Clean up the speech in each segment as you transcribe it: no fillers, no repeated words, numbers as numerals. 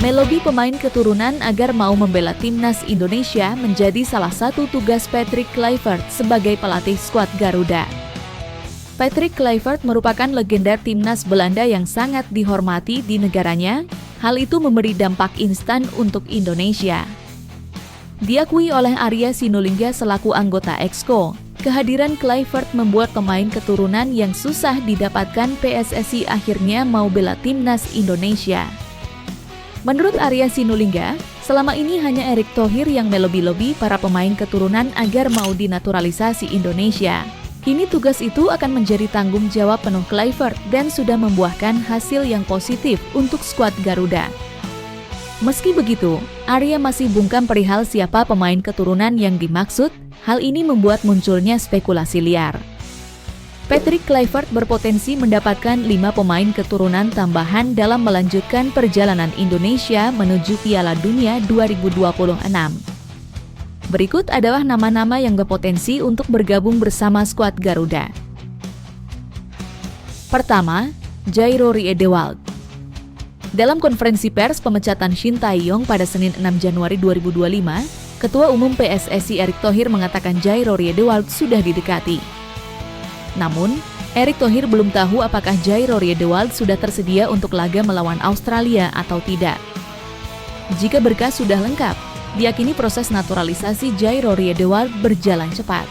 Melobi pemain keturunan agar mau membela timnas Indonesia menjadi salah satu tugas Patrick Kluivert sebagai pelatih skuad Garuda. Patrick Kluivert merupakan legenda timnas Belanda yang sangat dihormati di negaranya. Hal itu memberi dampak instan untuk Indonesia. Diakui oleh Arya Sinulinga selaku anggota Exco, kehadiran Kluivert membuat pemain keturunan yang susah didapatkan PSSI akhirnya mau bela timnas Indonesia. Menurut Arya Sinulinga, selama ini hanya Erick Thohir yang melobi-lobi para pemain keturunan agar mau dinaturalisasi Indonesia. Kini tugas itu akan menjadi tanggung jawab penuh Kluivert dan sudah membuahkan hasil yang positif untuk skuad Garuda. Meski begitu, Arya masih bungkam perihal siapa pemain keturunan yang dimaksud. Hal ini membuat munculnya spekulasi liar. Patrick Kluivert berpotensi mendapatkan 5 pemain keturunan tambahan dalam melanjutkan perjalanan Indonesia menuju Piala Dunia 2026. Berikut adalah nama-nama yang berpotensi untuk bergabung bersama skuad Garuda. Pertama, Jairo Riedewald. Dalam konferensi pers pemecatan Shin Tae-yong pada Senin 6 Januari 2025, Ketua Umum PSSI Erick Thohir mengatakan Jairo Riedewald sudah didekati. Namun, Erick Thohir belum tahu apakah Jairo Riedewald sudah tersedia untuk laga melawan Australia atau tidak. Jika berkas sudah lengkap, diyakini proses naturalisasi Jairo Riedewald berjalan cepat.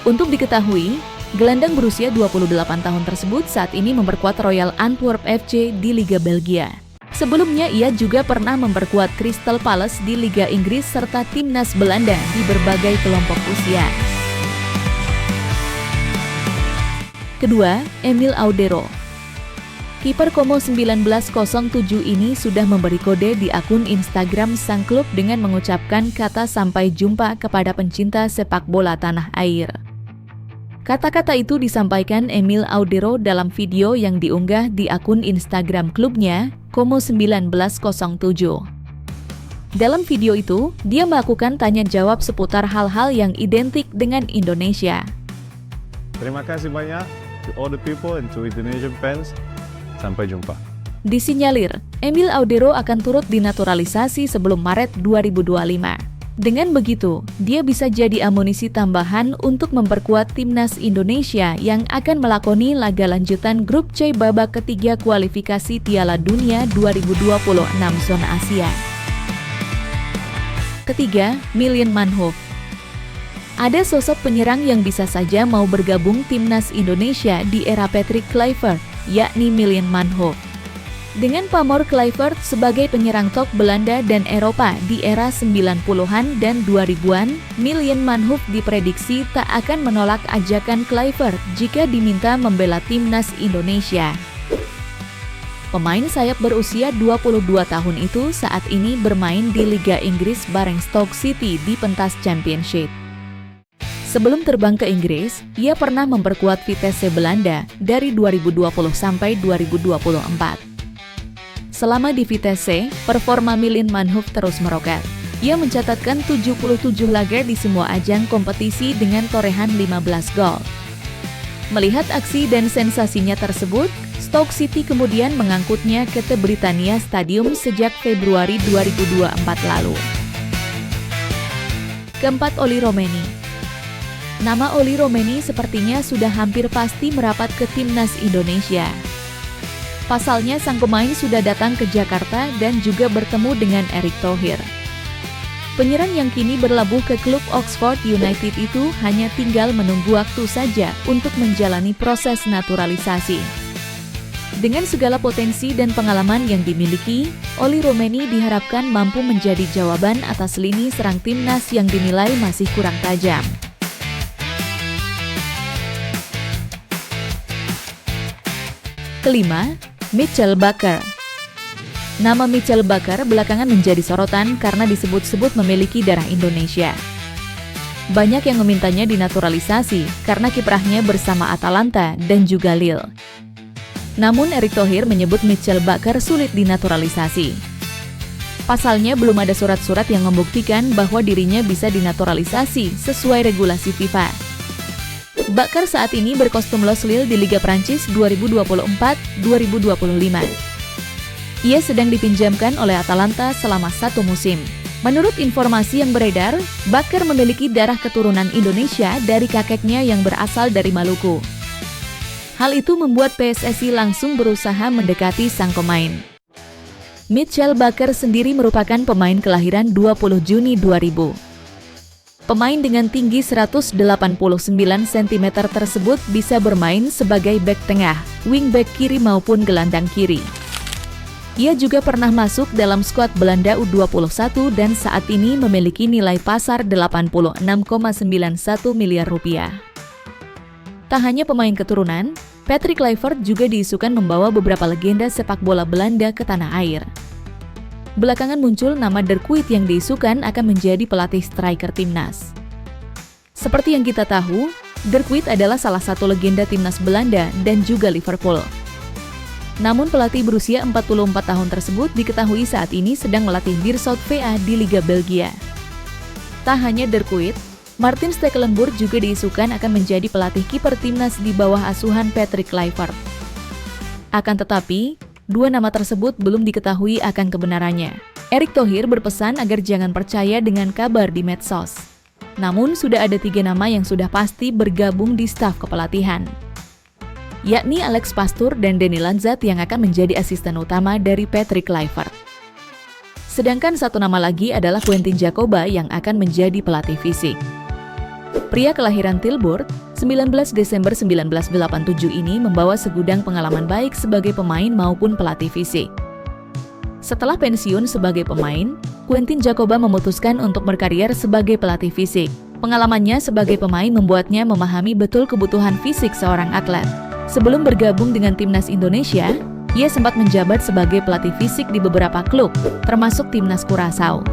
Untuk diketahui, gelandang berusia 28 tahun tersebut saat ini memperkuat Royal Antwerp FC di Liga Belgia. Sebelumnya ia juga pernah memperkuat Crystal Palace di Liga Inggris serta timnas Belanda di berbagai kelompok usia. Kedua, Emil Audero. Kiper Como 1907 ini sudah memberi kode di akun Instagram sang klub dengan mengucapkan kata sampai jumpa kepada pencinta sepak bola tanah air. Kata-kata itu disampaikan Emil Audero dalam video yang diunggah di akun Instagram klubnya, Como 1907. Dalam video itu, dia melakukan tanya jawab seputar hal-hal yang identik dengan Indonesia. Terima kasih banyak to all the people and to Indonesian fans. Sampai jumpa. Disinyalir, Emil Audero akan turut dinaturalisasi sebelum Maret 2025. Dengan begitu, dia bisa jadi amunisi tambahan untuk memperkuat timnas Indonesia yang akan melakoni laga lanjutan grup C babak ketiga kualifikasi Piala Dunia 2026 zona Asia. Ketiga, Mylian Manhoef. Ada sosok penyerang yang bisa saja mau bergabung timnas Indonesia di era Patrick Kluivert, yakni Mylian Manhoef. Dengan pamor Kluivert sebagai penyerang top Belanda dan Eropa di era 90-an dan 2000-an, Mylian Manhoef diprediksi tak akan menolak ajakan Kluivert jika diminta membela timnas Indonesia. Pemain sayap berusia 22 tahun itu saat ini bermain di Liga Inggris bareng Stoke City di pentas Championship. Sebelum terbang ke Inggris, ia pernah memperkuat Vitesse Belanda dari 2020 sampai 2024. Selama di Vitesse, performa Mylian Manhoef terus meroket. Ia mencatatkan 77 laga di semua ajang kompetisi dengan torehan 15 gol. Melihat aksi dan sensasinya tersebut, Stoke City kemudian mengangkutnya ke The Britannia Stadium sejak Februari 2024 lalu. Keempat, Oli Romeni. Nama Oli Romeni sepertinya sudah hampir pasti merapat ke timnas Indonesia. Pasalnya sang pemain sudah datang ke Jakarta dan juga bertemu dengan Erick Thohir. Penyerang yang kini berlabuh ke klub Oxford United itu hanya tinggal menunggu waktu saja untuk menjalani proses naturalisasi. Dengan segala potensi dan pengalaman yang dimiliki, Oli Romeni diharapkan mampu menjadi jawaban atas lini serang timnas yang dinilai masih kurang tajam. Kelima, Mitchell Bakker. Nama Mitchell Bakker belakangan menjadi sorotan karena disebut-sebut memiliki darah Indonesia. Banyak yang memintanya dinaturalisasi karena kiprahnya bersama Atalanta dan juga Lille. Namun Erick Thohir menyebut Mitchell Bakker sulit dinaturalisasi. Pasalnya belum ada surat-surat yang membuktikan bahwa dirinya bisa dinaturalisasi sesuai regulasi FIFA. Bakker saat ini berkostum Los Lille di Liga Prancis 2024-2025. Ia sedang dipinjamkan oleh Atalanta selama 1 musim. Menurut informasi yang beredar, Baker memiliki darah keturunan Indonesia dari kakeknya yang berasal dari Maluku. Hal itu membuat PSSI langsung berusaha mendekati sang pemain. Mitchell Baker sendiri merupakan pemain kelahiran 20 Juni 2000. Pemain dengan tinggi 189 cm tersebut bisa bermain sebagai bek tengah, wingback kiri maupun gelandang kiri. Ia juga pernah masuk dalam skuad Belanda U21 dan saat ini memiliki nilai pasar 86,91 miliar rupiah. Tak hanya pemain keturunan, Patrick Kluivert juga diisukan membawa beberapa legenda sepak bola Belanda ke tanah air. Belakangan muncul nama De Kuyt yang diisukan akan menjadi pelatih striker timnas. Seperti yang kita tahu, De Kuyt adalah salah satu legenda timnas Belanda dan juga Liverpool. Namun pelatih berusia 44 tahun tersebut diketahui saat ini sedang melatih Beerschot VA di Liga Belgia. Tak hanya De Kuyt, Martin Stekelenburg juga diisukan akan menjadi pelatih kiper timnas di bawah asuhan Patrick Kluivert. Akan tetapi, 2 nama tersebut belum diketahui akan kebenarannya. Erick Thohir berpesan agar jangan percaya dengan kabar di medsos. Namun sudah ada 3 nama yang sudah pasti bergabung di staf kepelatihan, yakni Alex Pastoor dan Danny Lanzat yang akan menjadi asisten utama dari Patrick Kluivert. Sedangkan 1 nama lagi adalah Quentin Djakobah yang akan menjadi pelatih fisik. Pria kelahiran Tilburg, 19 Desember 1987 ini membawa segudang pengalaman baik sebagai pemain maupun pelatih fisik. Setelah pensiun sebagai pemain, Quentin Djakobah memutuskan untuk berkarier sebagai pelatih fisik. Pengalamannya sebagai pemain membuatnya memahami betul kebutuhan fisik seorang atlet. Sebelum bergabung dengan timnas Indonesia, ia sempat menjabat sebagai pelatih fisik di beberapa klub, termasuk timnas Curaçao.